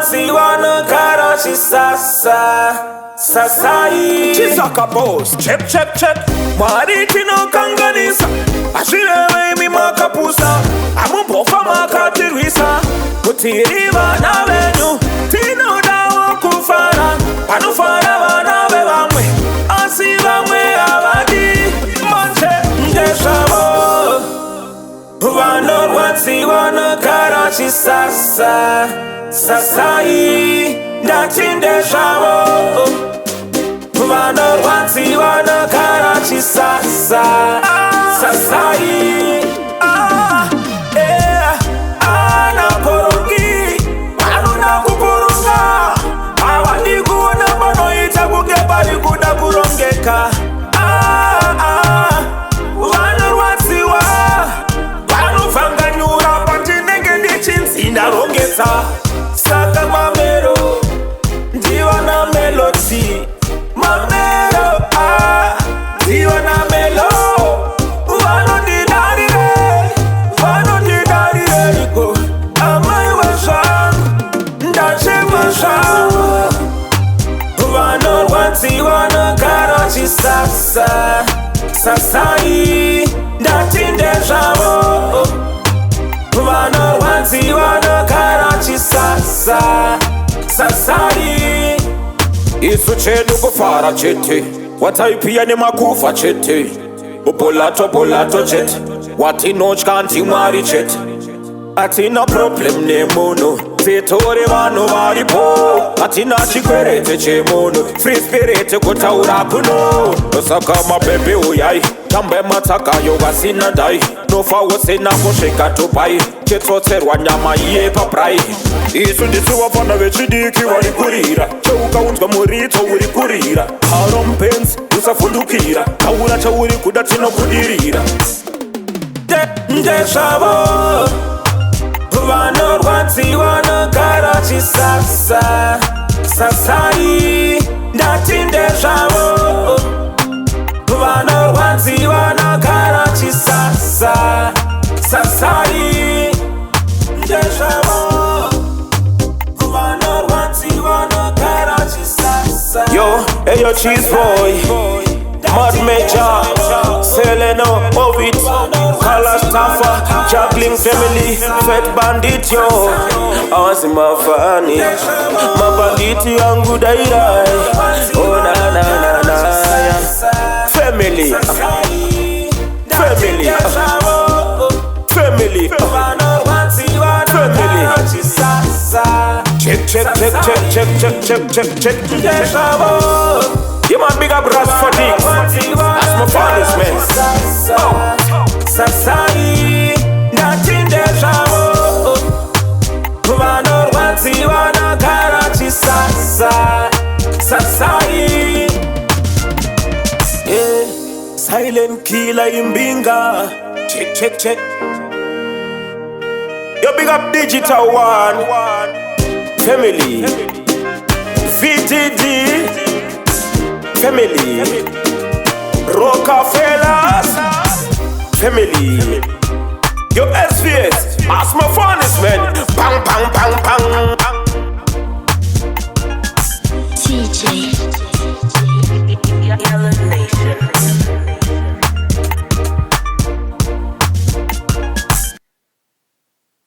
Siwana Karachi Sasa Sasai Chisaka boss, check check check. Mariti no kanganisa Ashirewe mi makapusa Amumpofa makatirisa Kutiriba na venyu Tino dawo kufara Panufara wanawe wamwe Asi wamwe abadi Manche ndeshabo Wano watsi wana Karachi Sasa Sasai Ndati ndeshabo Wano watsi wana Karachi Sasa Sasai Ana korongi Anu na kukurunga Awadi kuona mano ita kukebali kuda kurongeka Wano watsi wa Wano fanga nyura Panti nenge dichinsi ndarongeta Saka mamero Ndiwa na melodi Mamero, diwa na melo. Wano di dari re go. Amai washan, ndache washan. Wano wanti wana Karachi Sasa Sasai, ndati ndeshabo. Wano wanti wana Karachi Sasa Sasai. Isu chenu kufara chete Wataipia ni makufa chete Upolato chete Wati noch kanti mwari chete Atina problem ne mono Fetore vano varipo Atina chikwerete che mono Free spirit kutaura puno Osaka mabebe uyai Tambe mataka yoga sina dai Nofa wosena kushika tupai Chetotserwa nyama iye paprai Isu ndisu wafana vechidiki wari kurira Cheuka unzwa murito uri kurira Harom pens usafundukira Kaura chauri kuda tino kudirira Ndeshabo Wano rwanzi wana Karachi Sasa Sasai Ndati ndeshabo Wano rwanzi wana Karachi Sasa Sasai Ndeshabo Wano rwanzi wana Karachi Sasa Yo, hey yo cheese boy Mad Major Seleno, Ovid Kalastafa Juggling family Fat bandit yo Awasi mafani Mabanditi yangu dairai Oh na na na na Family Family Family Check check check check check check check check check You man big up Ras for Dicks. That's my father's man. Sasai, ndati ndeshabo. Wano rwanzi wana Karachi Sasa Sasai. Yeah, silent killer imbinga. Check check check. You big up Digital One. Family. VTD. Family, Rockefellers, family, your SVS, Asma